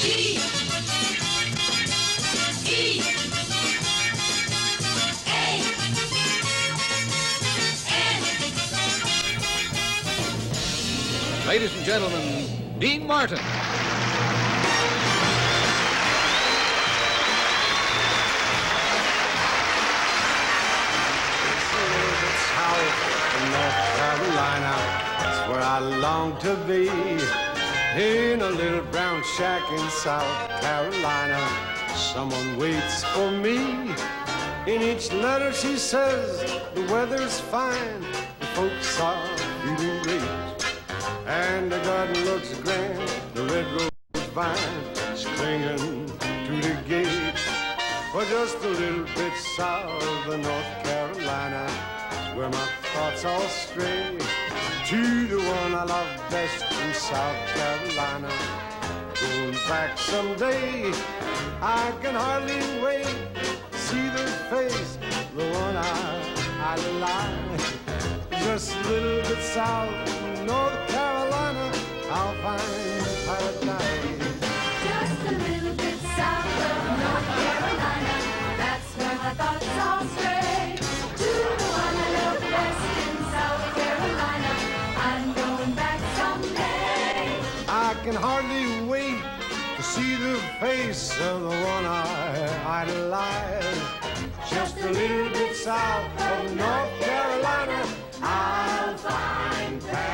E, E, A, N. Ladies and gentlemen, Dean Martin. North Carolina, that's where I long to be. In a little brown shack in South Carolina, someone waits for me. In each letter she says the weather's fine, the folks are feeling great, and the garden looks grand, the red rose vine is clinging to the gate. But just a little bit south of North Carolina, where my thoughts all stray to the one I love best in South Carolina. Going back someday, I can hardly wait to see the face, the one I like. Just a little bit south of North Carolina, I'll find paradise. Just a little bit south of North Carolina, that's where my thoughts all stray. To the one I love best in South Carolina, I'm going back someday. I can hardly wait to see the face of the one I idolize. Just a little bit south of North Carolina, I'll find paradise.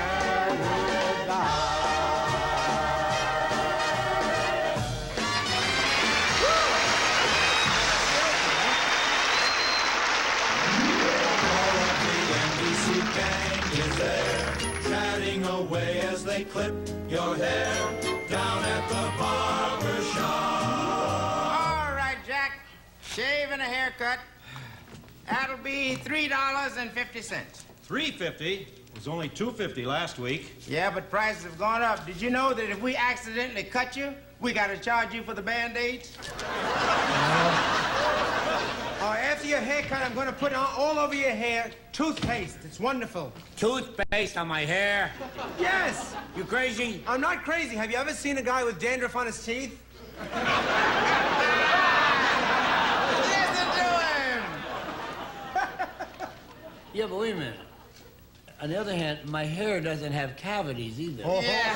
Gang is there, chatting away as they clip your hair down at the barber shop. All right, Jack. Shave and a haircut. That'll be $3.50. $3.50? It was only $2.50 last week. Yeah, but prices have gone up. Did you know that if we accidentally cut you, we got to charge you for the Band-Aids? After your haircut, I'm going to put all over your hair toothpaste. It's wonderful. Toothpaste on my hair? Yes. You crazy? I'm not crazy. Have you ever seen a guy with dandruff on his teeth? Listen to him. Yeah, but wait a minute. On the other hand, my hair doesn't have cavities either. Yeah.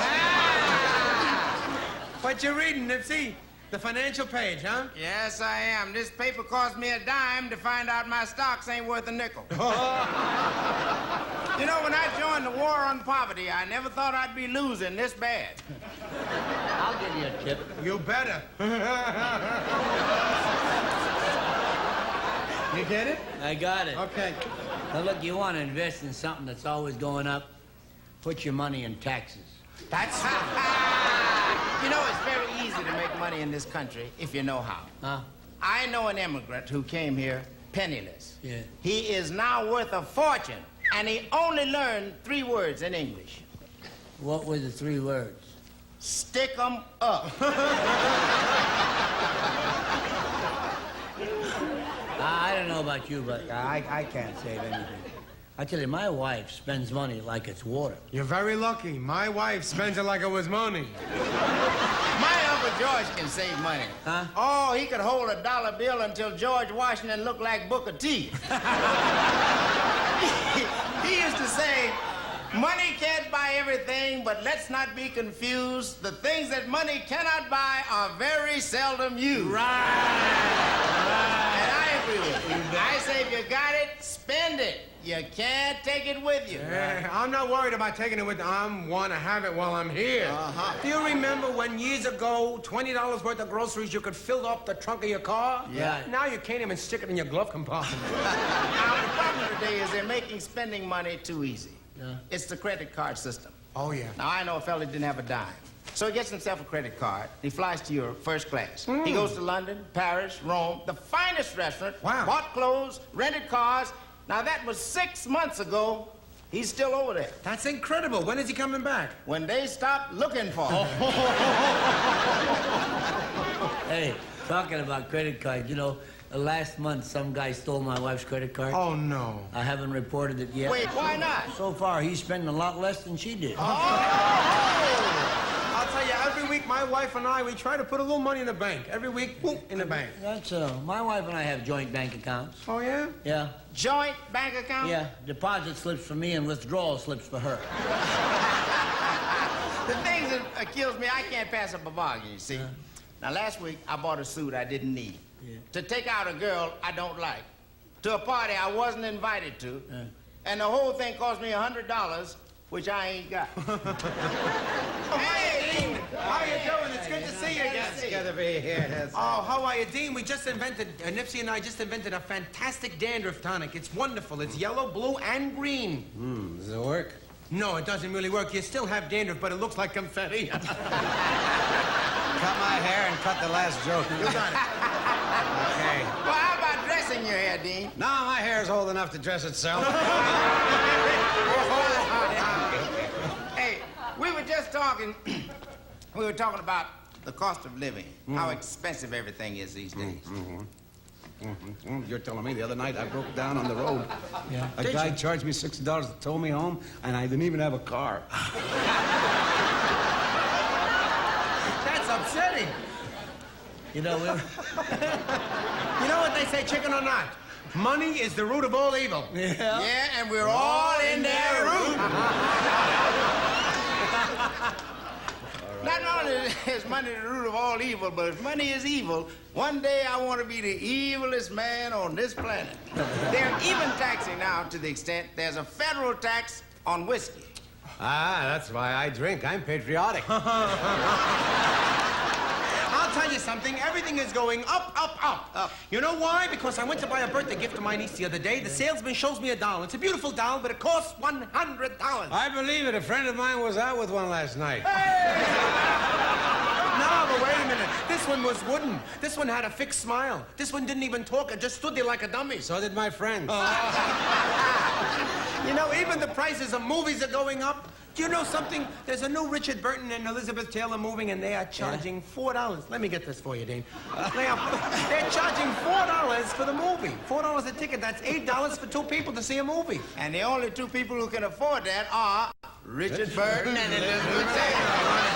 What you reading, Nipsey? The financial page, huh? Yes, I am. This paper cost me a dime to find out my stocks ain't worth a nickel. You know, when I joined the war on poverty, I never thought I'd be losing this bad. I'll give you a tip. You better. You get it? I got it. Okay. Now, look, you want to invest in something that's always going up, put your money in taxes. That's... You know, it's very easy to make money in this country if you know how. Huh? I know an immigrant who came here penniless. Yeah. He is now worth a fortune, and he only learned 3 words in English. What were the 3 words? Stick 'em up. I don't know about you, but I can't save anything. I tell you, my wife spends money like it's water. You're very lucky. My wife spends it like it was money. My Uncle George can save money. Huh? Oh, he could hold a dollar bill until George Washington looked like Booker T. He used to say, money can't buy everything, but let's not be confused. The things that money cannot buy are very seldom used. Right. And I agree with you. I say if you got it, spend it. You can't take it with you. I'm not worried about taking it with me. I want to have it while I'm here. Do you remember when years ago, $20 worth of groceries, you could fill up the trunk of your car? Yeah. Now you can't even stick it in your glove compartment. Now, the problem today is they're making spending money too easy. Yeah. It's the credit card system. Oh, yeah. Now, I know a fella didn't have a dime. So he gets himself a credit card. He flies to Europe, first class. He goes to London, Paris, Rome, the finest restaurant. Wow. Bought clothes, rented cars. Now, that was 6 months ago. He's still over there. That's incredible. When is he coming back? When they stop looking for him. Hey, talking about credit cards, you know, last month some guy stole my wife's credit card. Oh, no. I haven't reported it yet. Wait, why not? So far, he's spending a lot less than she did. Oh! I'll tell you, every week, my wife and I, we try to put a little money in the bank. Every week, boom, in the bank. That's, my wife and I have joint bank accounts. Oh, yeah? Yeah. Joint bank account? Yeah, deposit slips for me and withdrawal slips for her. The thing that kills me, I can't pass up a bargain, you see. Now, last week, I bought a suit I didn't need. Yeah. To take out a girl I don't like. To a party I wasn't invited to. Yeah. And the whole thing cost me $100, which I ain't got. Hey, Dean! How you doing? It's good to see you again. It's good to be here. Oh, how are you, Dean? We just invented, Nipsey and I just invented a fantastic dandruff tonic. It's wonderful. It's yellow, blue, and green. Does it work? No, it doesn't really work. You still have dandruff, but it looks like confetti. Cut my hair and cut the last joke. You got it. Okay. Well, how about dressing your hair, Dean? No, my hair's old enough to dress itself. Hey, we were just talking, we were talking about the cost of living, how expensive everything is these days. You're telling me the other night I broke down on the road. Yeah. A guy charged me $60 to tow me home, and I didn't even have a car. That's upsetting. You know, You know what they say, chicken or not? Money is the root of all evil. yeah. Yeah, and we're all in their root. Not only is money the root of all evil, but if money is evil, one day I want to be the evilest man on this planet. They're even taxing now to the extent there's a federal tax on whiskey. Ah, that's why I drink. I'm patriotic. I'll tell you something. Everything is going up, up, up. You know why? Because I went to buy a birthday gift to my niece the other day. The salesman shows me a doll. It's a beautiful doll, but it costs $100. I believe it. A friend of mine was out with one last night. No, but wait a minute. This one was wooden. This one had a fixed smile. This one didn't even talk. It just stood there like a dummy. So did my friend. You know, even the prices of movies are going up. Do you know something? There's a new Richard Burton and Elizabeth Taylor movie, and they are charging $4. Let me get this for you, Dean. They're charging $4 for the movie. $4 a ticket. That's $8 for two people to see a movie. And the only two people who can afford that are Richard Burton and Elizabeth Taylor.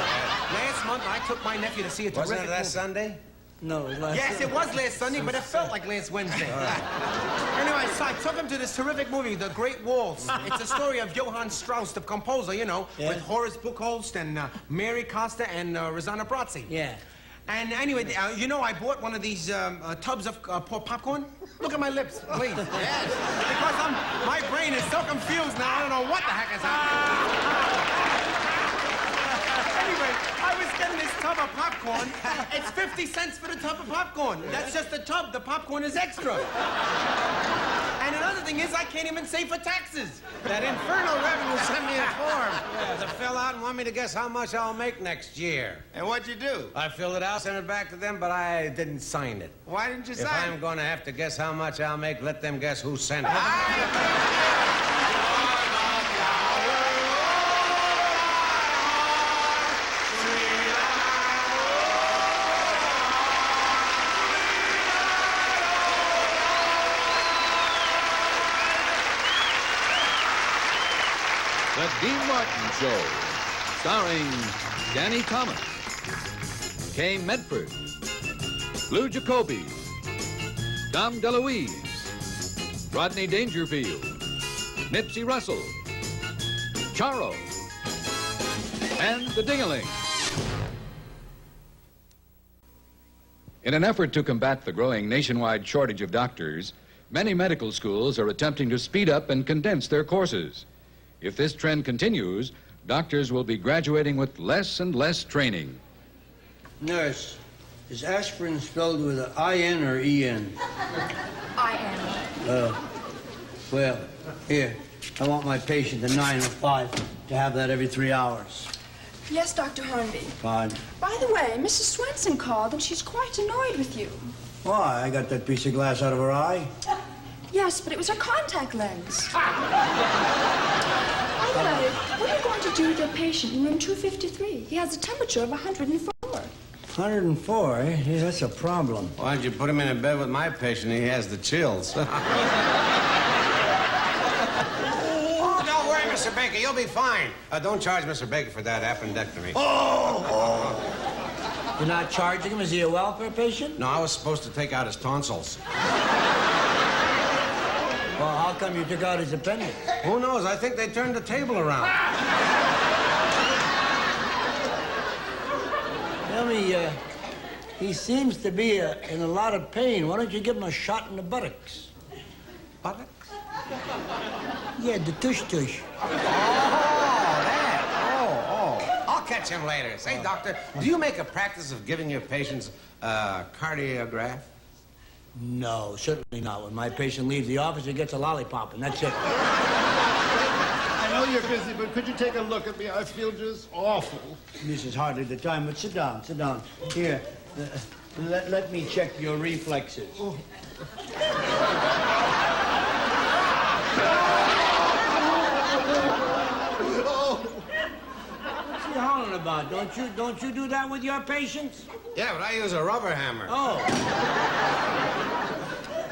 Last month, I took my nephew to see a terrific Wasn't it last movie. Sunday? No, it was last Yes, it was last Sunday, but it felt like last Wednesday. Anyway, so I took him to this terrific movie, The Great Waltz. It's a story of Johann Strauss, the composer, you know, with Horace Buchholz and Mary Costa and Rosanna Brazzi. Yeah. And anyway, you know, I bought one of these tubs of popcorn. Look at my lips, please. Yes. Because my brain is so confused now, I don't know what the heck is happening. Anyway, I was getting this tub of popcorn. It's 50 cents for the tub of popcorn. That's just the tub. The popcorn is extra. And another thing is, I can't even save for taxes. That infernal revenue sent me a form to fill out and want me to guess how much I'll make next year. And what'd you do? I filled it out, sent it back to them, but I didn't sign it. Why didn't you If sign I'm it? going to have to guess how much I'll make, let them guess who sent it. The Dean Martin Show, starring Danny Thomas, Kay Medford, Lou Jacoby, Dom Deluise, Rodney Dangerfield, Nipsey Russell, Charo, and the Dingaling. In an effort to combat the growing nationwide shortage of doctors, many medical schools are attempting to speed up and condense their courses. If this trend continues, doctors will be graduating with less and less training. Nurse, is aspirin spelled with an I-N or E-N? I Well, here, I want my patient at 9:05 to have that every 3 hours. Yes, Dr. Hornby. Fine. By the way, Mrs. Swenson called, and she's quite annoyed with you. Why? I got that piece of glass out of her eye. Yes, but it was her contact lens. By the way, what are you going to do with your patient in room 253? He has a temperature of 104. 104, eh? Yeah, that's a problem. Why don't you put him in a bed with my patient? He has the chills. Oh, don't worry, Mr. Baker. You'll be fine. Don't charge Mr. Baker for that appendectomy. Oh! You're not charging him? Is he a welfare patient? No, I was supposed to take out his tonsils. Well, how come you took out his appendix? Who knows? I think they turned the table around. Tell me, he seems to be in a lot of pain. Why don't you give him a shot in the buttocks? Buttocks? Yeah, the tush-tush. Oh, that. Oh. I'll catch him later. Say, doctor, do you make a practice of giving your patients a cardiograph? No, certainly not. When my patient leaves the office, he gets a lollipop, and that's it. I know you're busy, but could you take a look at me? I feel just awful. This is hardly the time, but sit down, sit down. Here, let me check your reflexes. Oh. What's he hollering about? Don't you do that with your patients? Yeah, but I use a rubber hammer. Oh.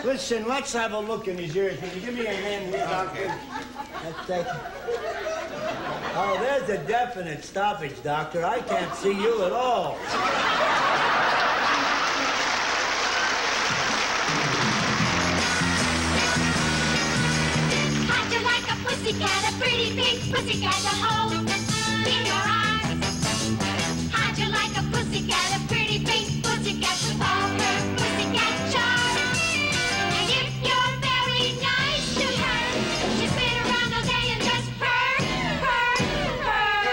Listen, let's have a look in his ears. Can you give me a hand here, doctor? Oh, there's a definite stoppage, doctor. I can't see you at all. How'd you like a pussycat, a pretty pink pussycat to hold in your arms? How'd you like a pussycat, a pretty pink pussycat with all her pussycat charms? And if you're very nice to her, she'll spin around all day and just purr, purr, purr.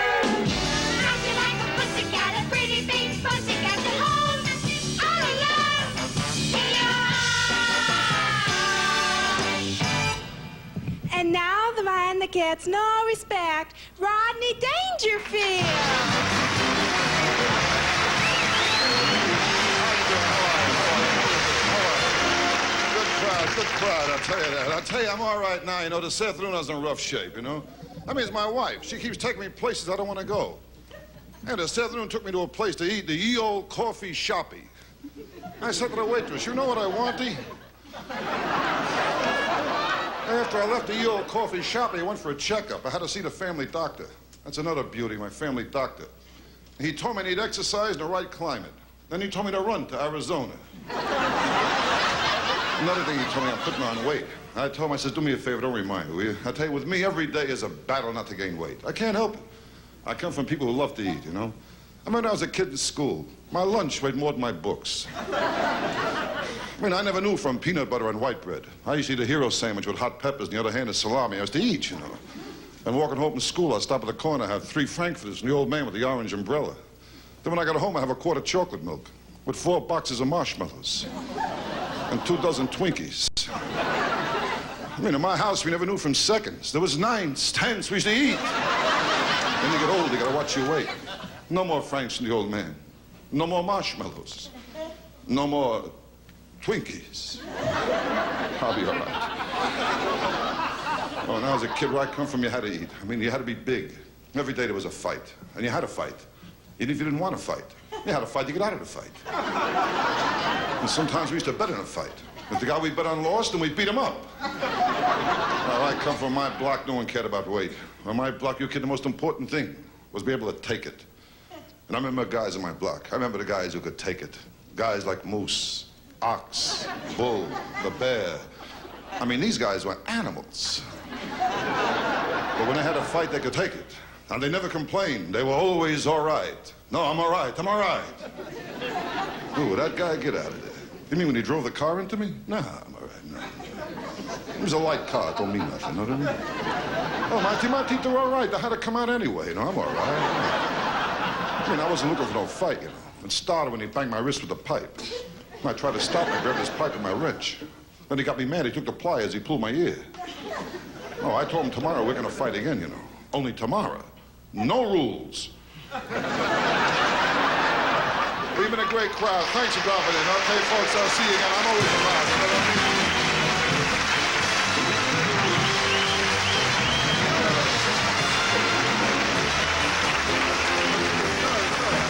How'd you like a pussycat, a pretty pink pussycat to hold all alone in your arms? And now the man that gets no respect, Rodney Dangerfield. Good crowd, I'll tell you that. I'll tell you, I'm all right now, you know. The Seth Luna's in rough shape, you know. I mean, it's my wife. She keeps taking me places I don't want to go. And the Seth Luna took me to a place to eat, the ye old coffee shoppy. I said to the waitress, you know what I want, Dee? After I left the ye old coffee shoppy, I went for a checkup. I had to see the family doctor. That's another beauty, my family doctor. He told me I need exercise in the right climate. Then he told me to run to Arizona. Another thing he told me, I'm putting on weight. I told him, I said, do me a favor, don't remind me, will you? I tell you, with me, every day is a battle not to gain weight. I can't help it. I come from people who love to eat, you know? I remember when I was a kid in school, my lunch weighed more than my books. I mean, I never knew from peanut butter and white bread. I used to eat a hero sandwich with hot peppers, and the other hand is salami. I was to eat, you know. And walking home from school, I'd stop at the corner, have 3 frankfurters, and the old man with the orange umbrella. Then when I got home, I have a quart of chocolate milk with 4 boxes of marshmallows and 2 dozen Twinkies. I mean, in my house, we never knew from seconds. There was 9s, 10s, we used to eat. When you get old, you gotta watch your weight. No more Franks from the old man. No more marshmallows. No more Twinkies. I'll be all right. Oh, when I was a kid, where I come from, you had to eat. I mean, you had to be big. Every day there was a fight, and you had to fight. Even if you didn't want to fight. You had to fight to get out of the fight. And sometimes we used to bet in a fight. If the guy we bet on lost, then we beat him up. Well, I come from my block, no one cared about weight. On my block, you kid, the most important thing was be able to take it. And I remember guys on my block. I remember the guys who could take it. Guys like Moose, Ox, Bull, the Bear. I mean, these guys were animals. But when they had a fight, they could take it. And they never complained. They were always all right. No, I'm all right. I'm all right. Ooh, that guy, get out of there. You mean when he drove the car into me? Nah, I'm all right. No. It was a light car. It don't mean nothing, you know what I mean? Oh, my teeth are all right. They had to come out anyway. You know, I'm all right. I mean, I wasn't looking for no fight, you know. It started when he banged my wrist with the pipe. I tried to stop him. I grabbed his pipe with my wrench. Then he got me mad. He took the pliers. He pulled my ear. Oh, I told him tomorrow we're going to fight again, you know. Only tomorrow. No rules. You've been a great crowd. Thanks for dropping in. Okay, folks, I'll see you again. I'm always around. You know what I mean?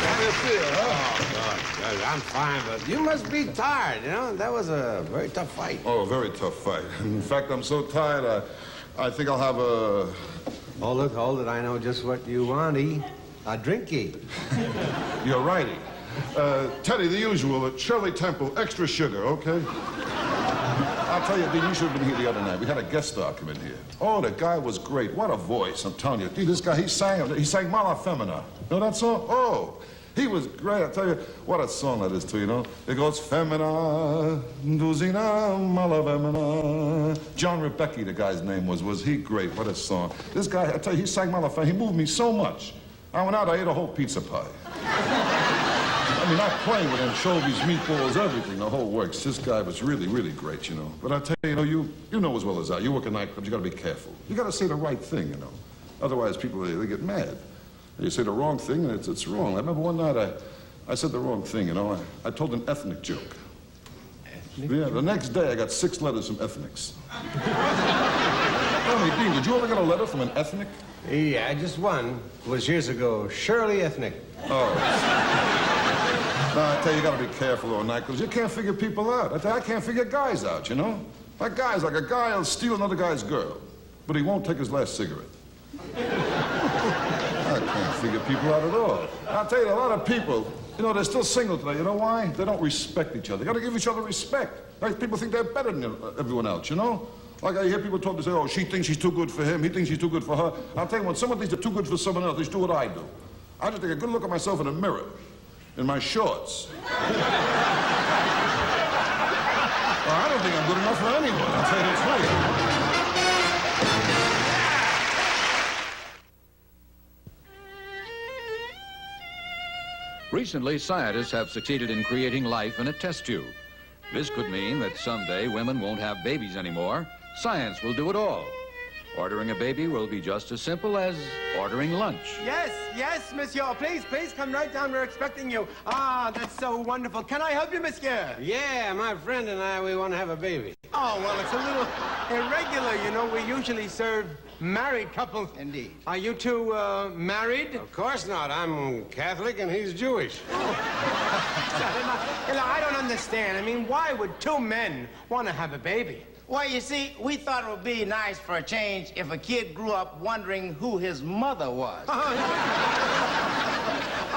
How do you feel, huh? Oh, God, I'm fine, but you must be tired, you know? That was a very tough fight. Oh, a very tough fight. In fact, I'm so tired, I think I'll have a... Hold it. I know just what you want, E. A drinky. You're righty. Teddy, the usual. Shirley Temple, extra sugar, okay? I'll tell you, Dean, you should have been here the other night. We had a guest star come in here. Oh, the guy was great. What a voice, I'm telling you. Dude, this guy, he sang Mala Femina. Know that song? Oh, he was great. I tell you, what a song that is, too, you know? It goes, Femina, Duzina, Mala Femina. John Rebecki, the guy's name was he great? What a song. This guy, I tell you, he sang Mala Femina. He moved me so much. I went out, I ate a whole pizza pie. I mean, not playing with anchovies, meatballs, everything, the whole works. This guy was really, really great, you know. But I tell you, you know as well as I, you work in nightclubs, you gotta be careful. You gotta say the right thing, you know. Otherwise, people, they get mad. You say the wrong thing, and it's wrong. I remember one night I said the wrong thing, you know. I told an ethnic joke. Yeah, the next day I got 6 letters from ethnics. Tell me, Dean, did you ever get a letter from an ethnic? Yeah, just one. It was years ago. Shirley Ethnic. Oh. No, I tell you, you gotta be careful all night, because you can't figure people out. I tell you, I can't figure guys out, you know? That guy's like a guy who'll steal another guy's girl, but he won't take his last cigarette. I can't figure people out at all. I'll tell you, a lot of people, you know, they're still single today. You know why? They don't respect each other. You gotta give each other respect. Like, people think they're better than everyone else, you know? Like, I hear people talk to say, oh, she thinks she's too good for him, he thinks she's too good for her. I'll tell you, when someone thinks they're too good for someone else, they should do what I do. I just take a good look at myself in the mirror, in my shorts. Well, I don't think I'm good enough for anyone, I'll tell you the truth. Recently, scientists have succeeded in creating life in a test tube. This could mean that someday women won't have babies anymore. Science will do it all. Ordering a baby will be just as simple as ordering lunch. Yes, monsieur. Please come right down. We're expecting you. Ah, that's so wonderful. Can I help you, monsieur? Yeah, my friend and I, we want to have a baby. Oh, well, it's a little irregular, you know. We usually serve married couples. Indeed. Are you two married? Of course not. I'm Catholic and he's Jewish. I don't understand. I mean, why would 2 men want to have a baby? Well, you see, we thought it would be nice for a change if a kid grew up wondering who his mother was.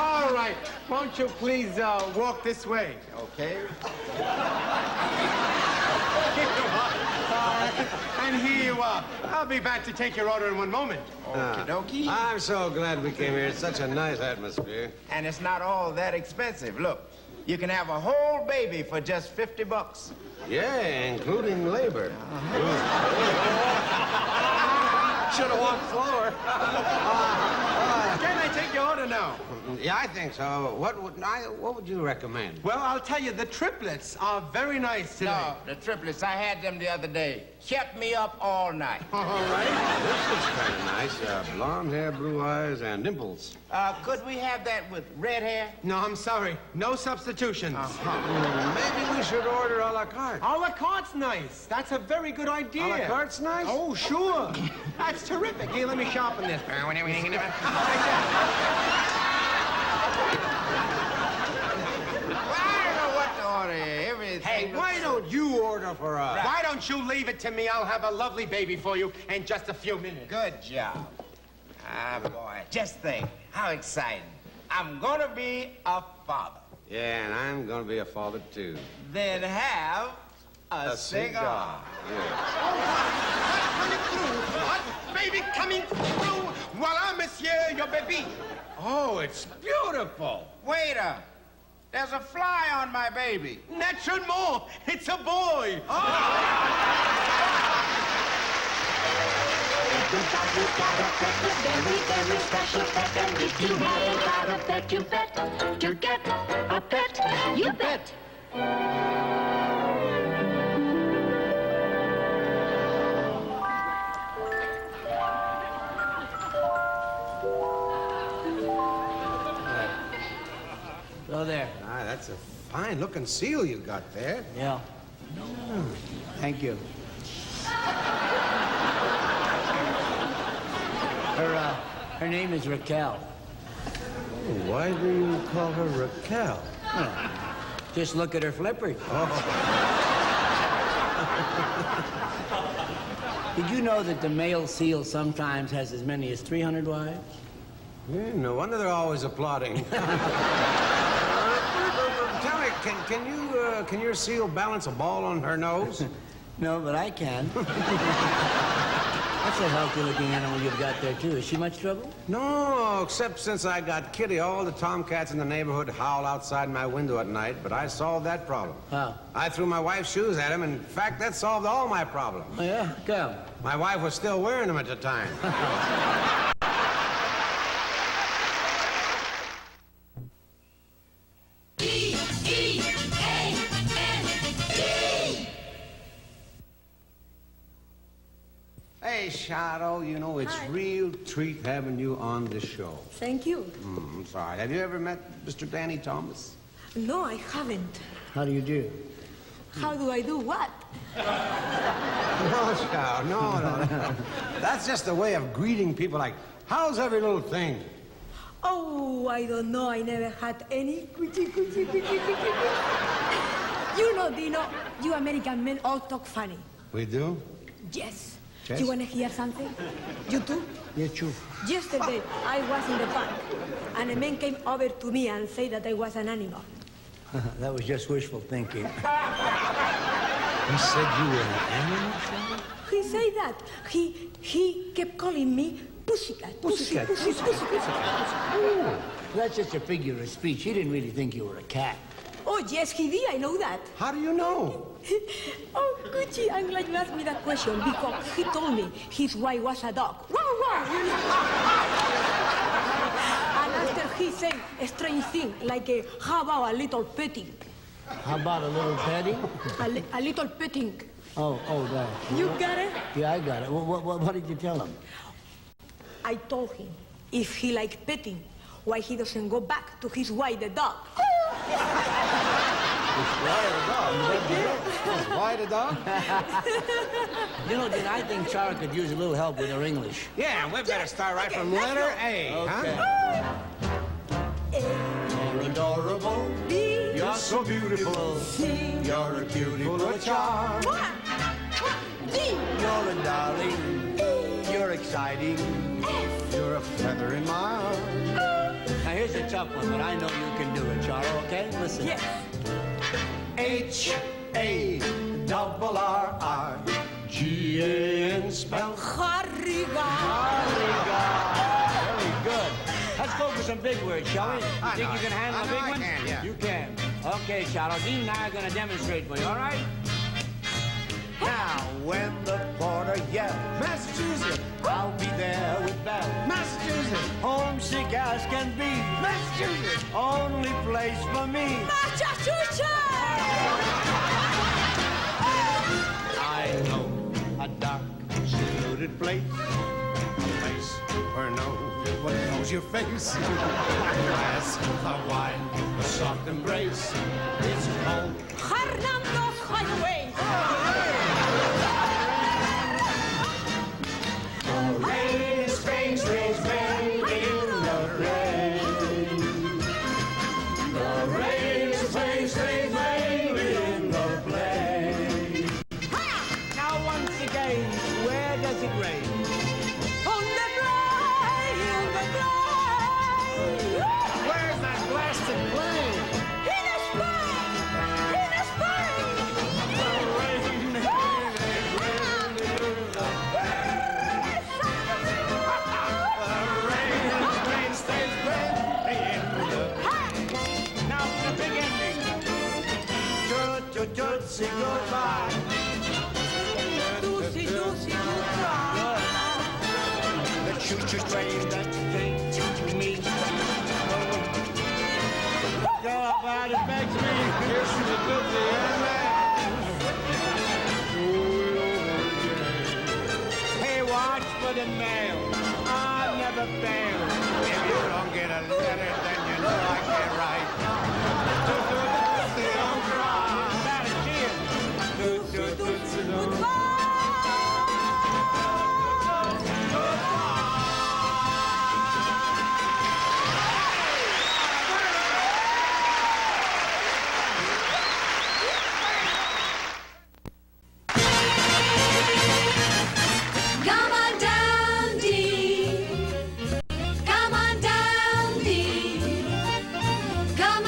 All right. Won't you please walk this way? Okay. And here you are. I'll be back to take your order in 1 moment. Okie dokie. I'm so glad we came here. It's such a nice atmosphere. And it's not all that expensive. Look, you can have a whole baby for just $50. Yeah, including labor. Should have walked slower. Can I take your order now? Yeah, I think so. What would you recommend? Well, I'll tell you, the triplets are very nice today. No, the triplets, I had them the other day. Kept me up all night. All right. This is kind of nice. Blonde hair, blue eyes, and dimples. Could we have that with red hair? No, I'm sorry. No substitutions. Maybe we should order a la carte. A la carte's nice. That's a very good idea. A la carte's nice? Oh, sure. That's terrific. Here, let me sharpen this. Hey, why don't you order for us? Right. Why don't you leave it to me? I'll have a lovely baby for you in just a few minutes. Good job. Ah, boy, just think. How exciting. I'm gonna be a father. Yeah, and I'm gonna be a father, too. Then have a cigar. Coming through. What? Baby coming through. Voila, monsieur, your baby. Oh, it's beautiful. Waiter, there's a fly on my baby. Naturellement, it's a boy. Oh. Everybody's got a pet, a very, very special pet. And if you haven't got a pet, you bet to get a pet. You bet. Go there. Ah, that's a fine-looking seal you got there. Yeah. Thank you. Her name is Raquel. Oh, why do you call her Raquel? Oh, just look at her flippers. Oh. Did you know that the male seal sometimes has as many as 300 wives? Yeah, no wonder they're always applauding. Can your seal balance a ball on her nose? No, but I can. That's a healthy-looking animal you've got there, too. Is she much trouble? No, except since I got Kitty, all the tomcats in the neighborhood howl outside my window at night, but I solved that problem. How? I threw my wife's shoes at him, and in fact, that solved all my problems. Oh, yeah? Come. My wife was still wearing them at the time. Hey, Shadow, you know, it's real treat having you on the show. Thank you. I'm sorry. Have you ever met Mr. Danny Thomas? No, I haven't. How do you do? How do I do what? No, Shadow, no. That's just a way of greeting people like, how's every little thing? Oh, I don't know. I never had any. You know, Dino, you American men all talk funny. We do? Yes. Yes. You want to hear something? You too? Yeah, true. Yesterday, I was in the park, and a man came over to me and said that I was an animal. That was just wishful thinking. He said you were an animal, Shadow? He said that. He kept calling me pussycat. Pussycat. Pussycat. Ooh, that's just a figure of speech. He didn't really think you were a cat. Oh, yes, he did. I know that. How do you know? Oh, Gucci, I'm glad you asked me that question because he told me his wife was a dog. And after he said a strange thing, like how about a little petting? How about a little petting? A little petting. Oh, that. You got it? Yeah, I got it. What did you tell him? I told him if he liked petting, why he doesn't go back to his wife, the dog. Why the dog? You know, Dad, I think Chara could use a little help with her English. Yeah, we better start right from letter A, Okay. huh? You're adorable. You're so beautiful. You're a cutie full of charm. You're a darling. You're exciting. You're a feather in my arm. Now, here's a tough one, but I know you can do it, Chara, okay? Listen. Yes. H-A-R-R-G-A-N spell. Harrigan. Very good. Let's go for some big words, shall we? You think you can handle a big one? I can, yeah. You can. Okay, Chara. Dean and I are going to demonstrate for you, all right? Now, when the porter yells, Massachusetts. I'll be there with bells. Massachusetts. Homesick as can be. Massachusetts. Only place for me. Massachusetts. I know a dark, secluded place. A place where no one knows your face. A glass of wine, a soft embrace. It's called Hernando's Highway. Rain, strange, strange rain in the rain. The rain is strange, strange rain in the plain. Now, once again, where does it rain? On the blind, on the blind. Where's that blasted plane? In a spine, in a spine. Now, the big ending. Tootsie goodbye. Tootsie, tootsie, goodbye. The choo-choo train that takes me. Go about it makes me. Here's to the tootsie and Hey, watch for the mail. I never fail. if you don't get a letter, then you know I can't write. Tootsie, don't cry. Better cheers. Tootsie, tootsie, don't cry. Come on down, Dee. Come on down, Dee. Come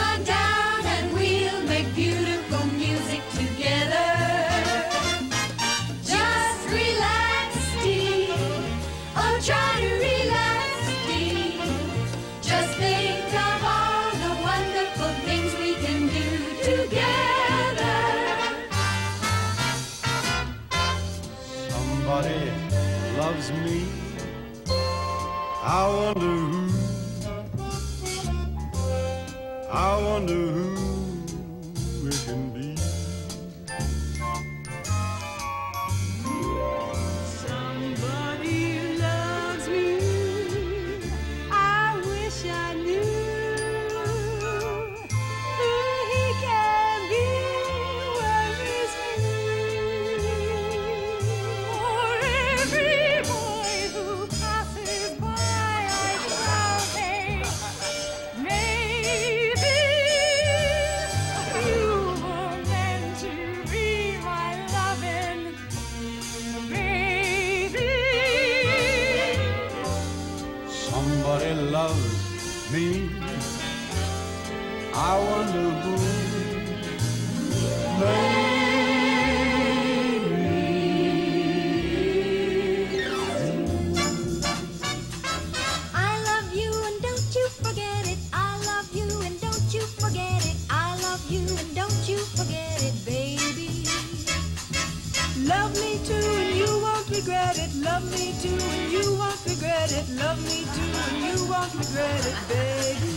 wonder who it can be. Somebody loves me. I wish I knew who he can be when he's free. For every boy who passes by, I shall say, maybe you were meant to be my loving baby. Somebody loves me. I wonder who I love you and don't you forget it. I love you and don't you forget it. I love you and don't you forget it, baby. Love me too and you won't regret it. Love me too and you won't regret it. Love me too and you won't regret it, baby.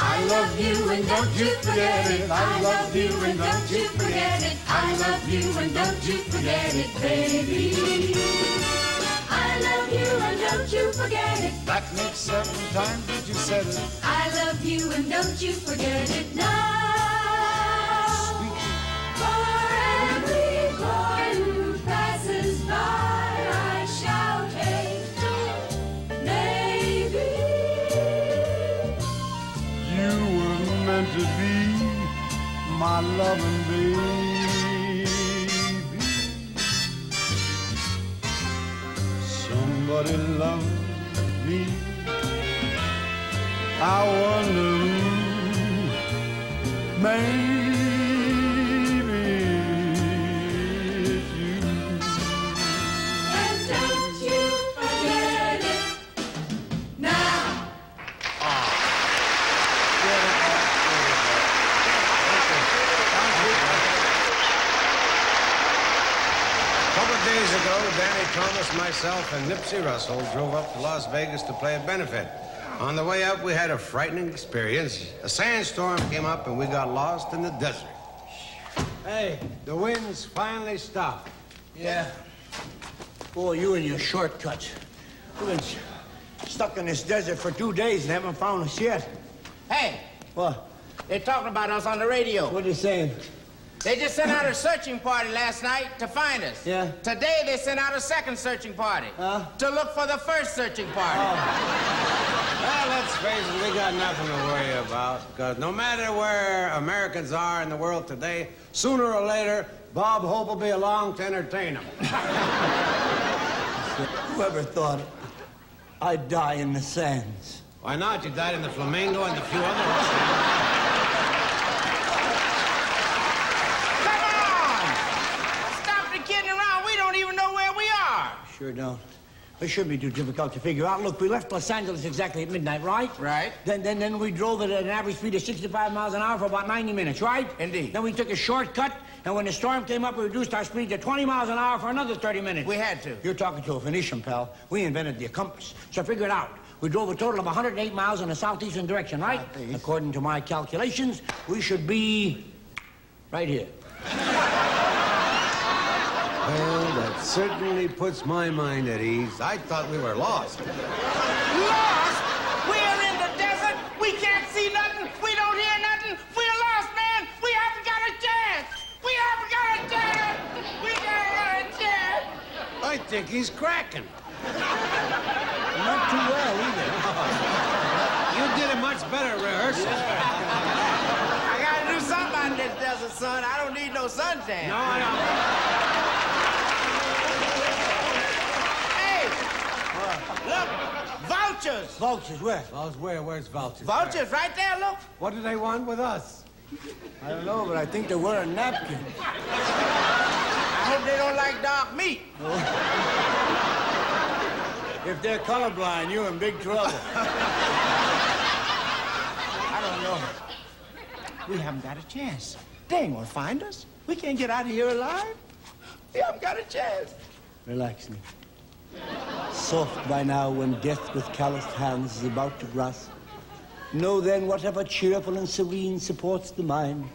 I love you and don't you forget it. I love you and don't you forget it. I love you and don't you forget it, baby. I love you and don't you forget it. That makes 7 times that you said it. I love you and don't you forget it now. For every boy who passes by, I shall take maybe. you were meant to be my loving baby. Somebody loves me. I wonder who. Maybe it's you. And don't you forget it now. A couple of days ago, Danny Thomas, myself, and Nipsey Russell drove up to Las Vegas to play a benefit. On the way up, we had a frightening experience. A sandstorm came up and we got lost in the desert. Hey, the wind's finally stopped. Yeah. Boy, you and your shortcuts. We've been stuck in this desert for 2 days and haven't found us yet. Hey, What? they're talking about us on the radio. What are you saying? They just sent out a searching party last night to find us. Yeah? Today they sent out a second searching party to look for the first searching party. Well, let's face it, we got nothing to worry about. Because no matter where Americans are in the world today, sooner or later, Bob Hope will be along to entertain them. Whoever thought I'd die in the sands? Why not? You died in the Flamingo and a few other ones. Come on! Stop the kidding around. We don't even know where we are. Sure don't. It shouldn't be too difficult to figure out. Look, we left Los Angeles exactly at midnight, right? Right. Then we drove at an average speed of 65 miles an hour for about 90 minutes, right? Indeed. Then we took a shortcut, and when the storm came up, we reduced our speed to 20 miles an hour for another 30 minutes. We had to. You're talking to a Phoenician, pal. We invented the compass. So figure it out. We drove a total of 108 miles in a southeastern direction, right? Southeast. According to my calculations, we should be right here. Well, that certainly puts my mind at ease. I thought we were lost. Lost? We're in the desert. We can't see nothing. We don't hear nothing. We're lost, man. We haven't got a chance. We haven't got a chance. We haven't got a chance. I think he's cracking. Not too well, either. You did a much better rehearsal. I gotta do something out in this desert, son. I don't need no suntan. No, I don't. Hey! Look! Vultures! Vultures, where? Where's Vultures? Vultures, right there, look. What do they want with us? I don't know, but I think they're wearing napkins. I hope they don't like dark meat. If they're colorblind, you're in big trouble. I don't know. We haven't got a chance. They ain't gonna find us. We can't get out of here alive. We haven't got a chance. Relax, Nick. Soft by now when death with calloused hands is about to grasp. Know then, whatever cheerful and serene supports the mind,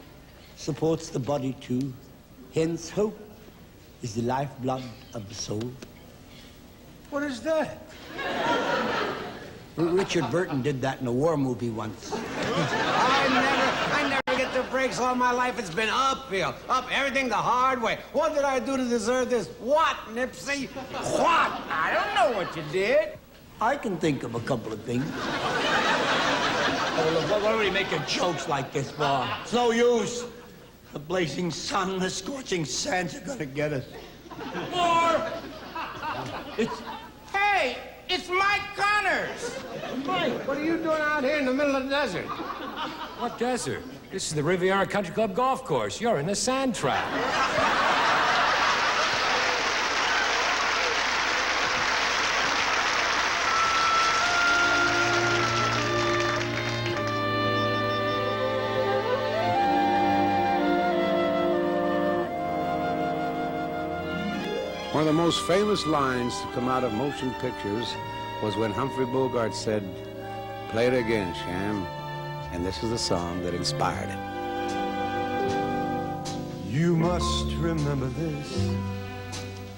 supports the body too. Hence, hope is the lifeblood of the soul. What is that? Richard Burton did that in a war movie once. I never get the breaks all my life. It's been uphill, everything the hard way. What did I do to deserve this? What, Nipsey? What? I don't know what you did. I can think of a couple of things. Oh, look, what are we making jokes like this for? It's no use. The blazing sun, the scorching sands are gonna get us. More! It's... Hey, it's Mike Connors! Mike, what are you doing out here in the middle of the desert? What desert? This is the Riviera Country Club golf course. You're in the sand trap. One of the most famous lines to come out of motion pictures was when Humphrey Bogart said, "Play it again, Sham." And this is the song that inspired it. You must remember this.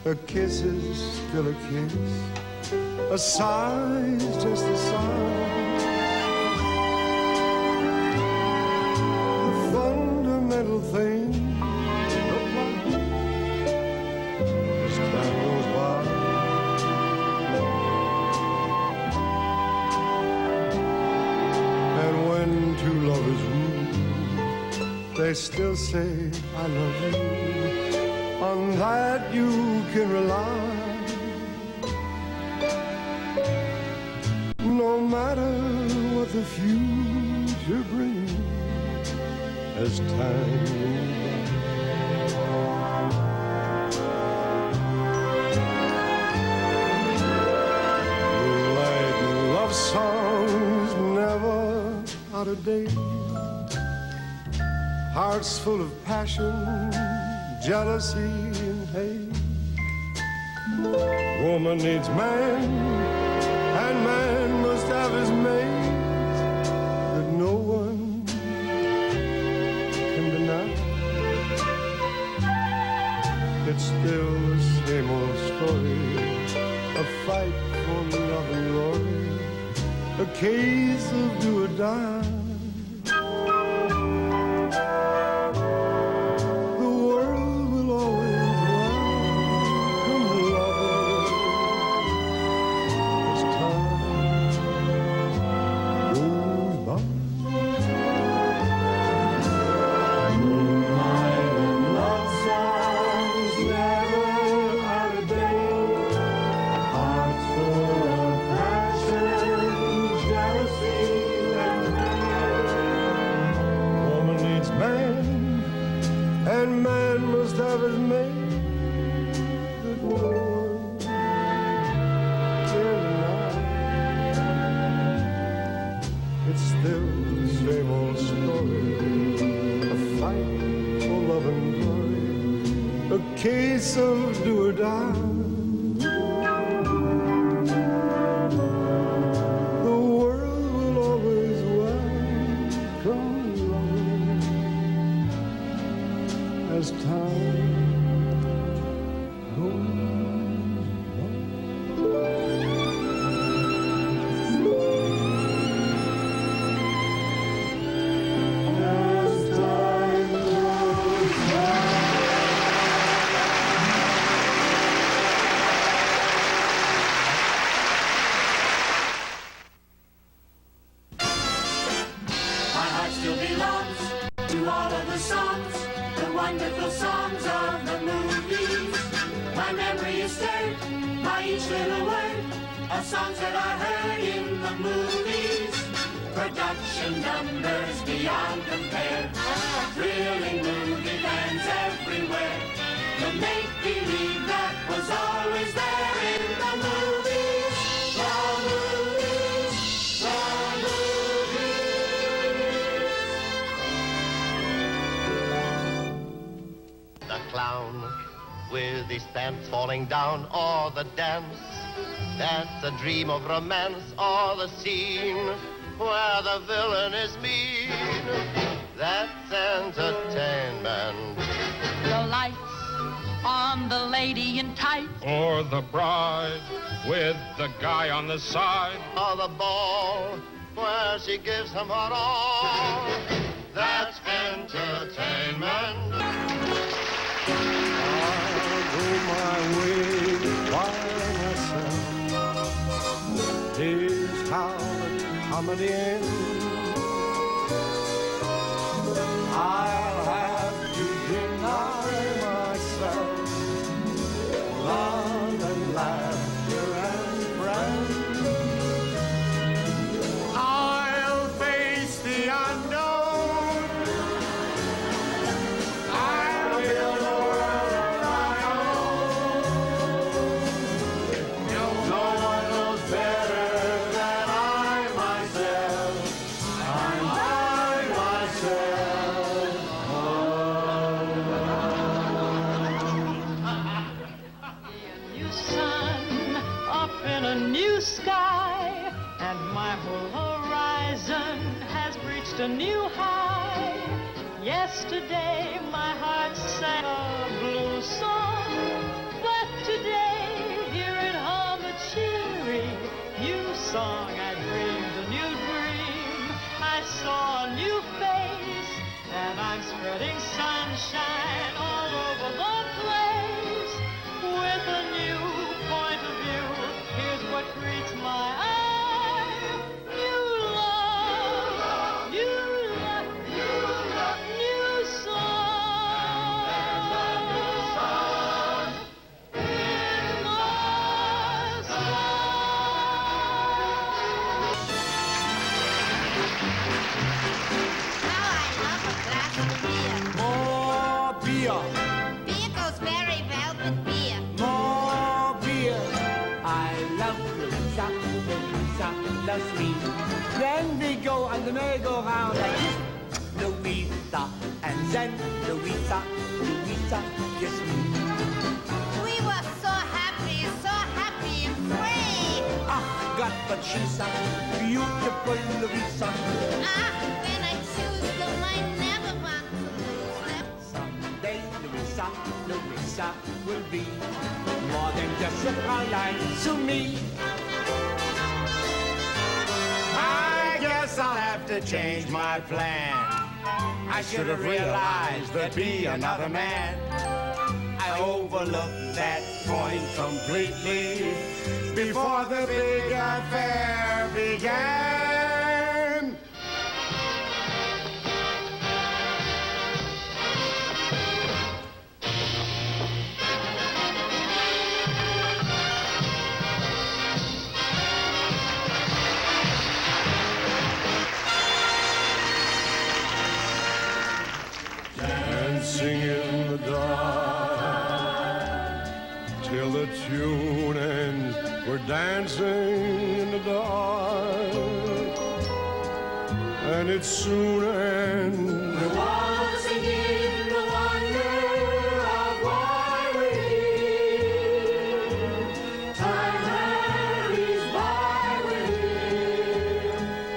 A kiss is still a kiss. A sigh is just a sigh. The fundamental thing as time goes by. And when two lovers woo, they still say, I love you. On that you can rely. No matter what the future brings as time moves by. Moonlight love songs never out of date. Hearts full of passion, jealousy and hate. Woman needs man, and man must have his mate that no one can deny. It's still the same old story, a fight for love and glory, a case of do or die. Case of do or die. The world will always welcome love as time goes songs that I heard in the movies. Production numbers beyond compare. Thrilling movie fans everywhere. The make-believe that was always there in the movies. The movies. The movies. The clown with his pants falling down, or the dance. That's a dream of romance, or the scene where the villain is mean. That's entertainment. The lights on the lady in tights. Or the bride with the guy on the side. Or the ball where she gives him her all. That's entertainment. I'll go my way by myself. Here's how the comedy ends. I'll have to deny myself love and laughter and friends. I'll face the unknown. I'll build a world of my own. No one knows better than I myself. I'm by myself. New sun up in a new sky, and my whole horizon has reached a new high. Yesterday my heart sang a blue song, but today hear it hum a cheery new song. I dreamed a new dream, I saw a new face, and I'm spreading sunshine all over the place. With a new point of view, here's what greets my eye. New love, new luck, new luck, new song. There's a new song in the How I love a glass of beer. More beer. Beer goes very well with beer. More beer. I love Louisa, Louisa loves me. Then we go on the merry-go-round like this. Louisa, and then Louisa, Louisa kiss me. We were so happy and free. Ah, God, but she's a beautiful Louisa. When I choose them, I never want to lose them. Someday Louisa, Louisa will be more than just a Fräulein to me. I guess I'll have to change my plan. I should have realized there'd be another man. I overlooked that point completely before the big affair began. Dancing in the dark till the tune ends. We're dancing in the dark, and it soon ends. We're waltzing in the wonder of why we're here. Time hurries by, we're here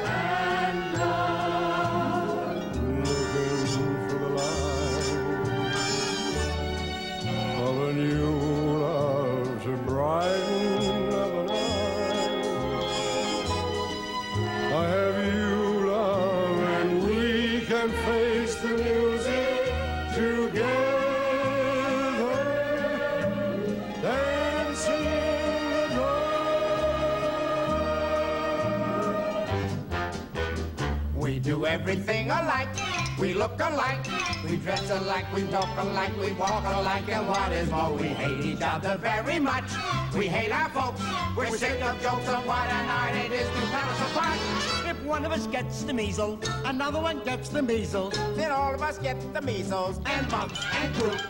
and gone. Looking for the light of a new love to brighten up the night. I have you, love, and we can face the music together, dancing in the dark. We do everything alike, we look alike, we dress alike, we talk alike, we walk alike, and what is more, we hate each other very much. We hate our folks, we're sick of jokes on what a night it is to tell us apart. If one of us gets the measles, another one gets the measles, Then all of us get the measles and mumps and croup.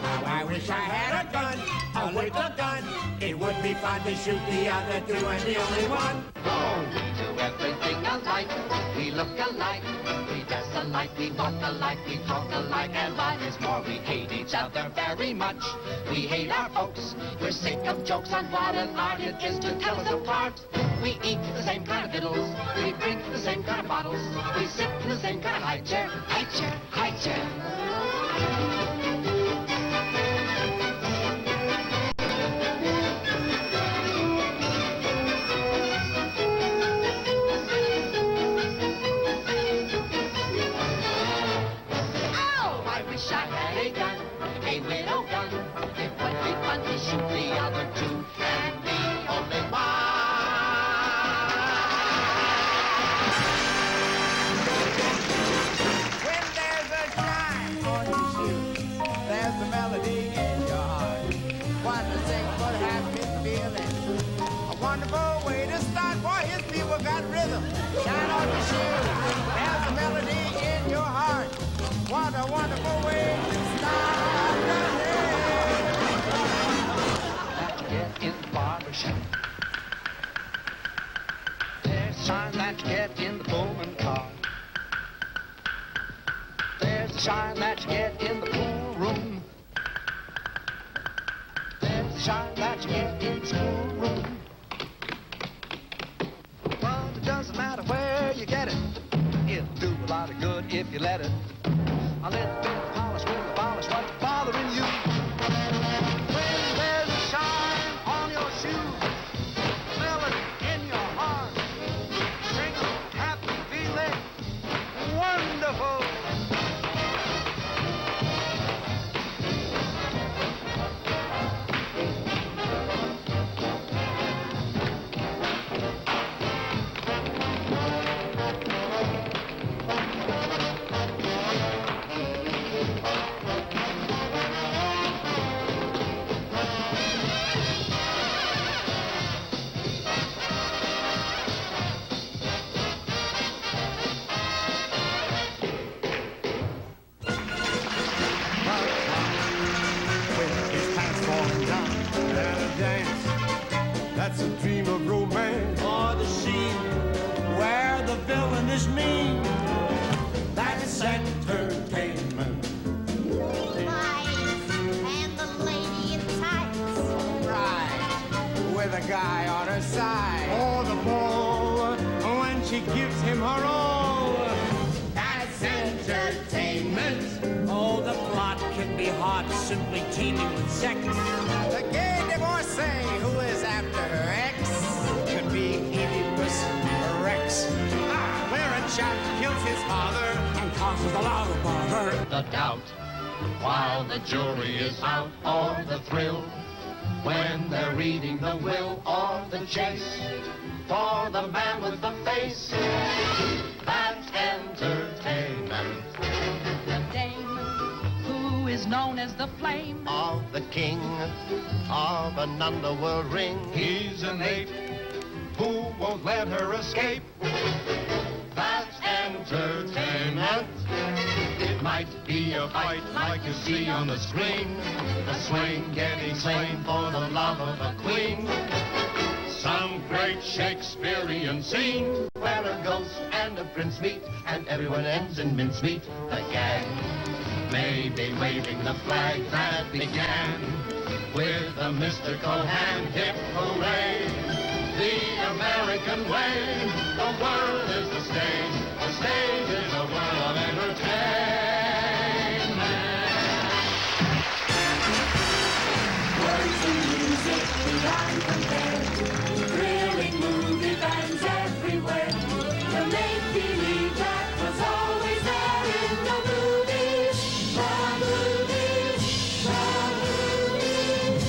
How I wish I had a gun, a wicker gun. It would be fun to shoot the other two and the only one. Oh, we do everything alike. We look alike. We dress alike. alike, we walk alike, we talk alike, and what is more, we hate each other very much. We hate our folks, we're sick of jokes on what an art it is to tell us apart. We eat the same kind of victuals, we drink the same kind of bottles, we sit in the same kind of high chair, high chair, high chair. Shoot the other two and be only one. When there's a shine on your shoes, there's a melody in your heart. One to sing for happy feeling. A wonderful way to start. Boy, his people got rhythm. Shine on your shoes, there's a melody in your heart. What a wonderful way to start the day. In the barbershop. There's a shine that you get in the Pullman car. There's a shine that you get in the pool room. There's a shine that you get in the schoolroom. Well, it doesn't matter where you get it. It'll do a lot of good if you let it. A little bit of polish will abolish what's bothering you. When there's a shine on your shoes, melody in your heart, sing a happy feeling, wonderful. That's a dream of romance. Or the scene where the villain is mean. That's entertainment. And the lady in tights. Right, with a guy on her side. Or the ball when she gives him her all. That's entertainment. Oh, the plot can be hot, simply teeming with sex. The gay divorcee who is after her ex could be Oedipus Rex. Where a chap kills his father and causes a lot of bother. The doubt while the jury is out, or the thrill when they're reading the will, or the chase for the man with the face. That's entertainment. The dame who is known as the flame Of the king of an underworld ring. He's an ape who won't let her escape. That's entertainment. It might be a fight like you see on the screen, a swain getting slain for the love of a queen. Some great Shakespearean scene where a ghost and a prince meet and everyone ends in mincemeat. The gang may be waving the flag that began with a mystical hand hip hooray. The American way, the world is the stage is a world of entertainment. Words and music beyond compare, thrilling movie fans everywhere. The make-believe that was always there in the movies, the movies, the movies.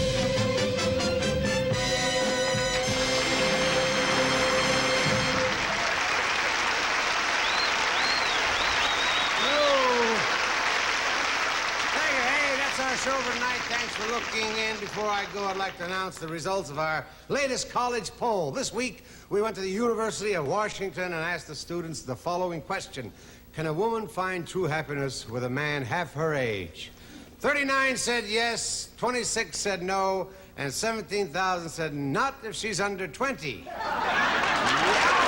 Hey, that's our show for tonight. Thanks for looking in. Before I go, I'd like to announce the results of our latest college poll. This week, we went to the University of Washington and asked the students the following question. Can a woman find true happiness with a man half her age? 39 said yes, 26 said no, and 17,000 said not if she's under 20. Yeah.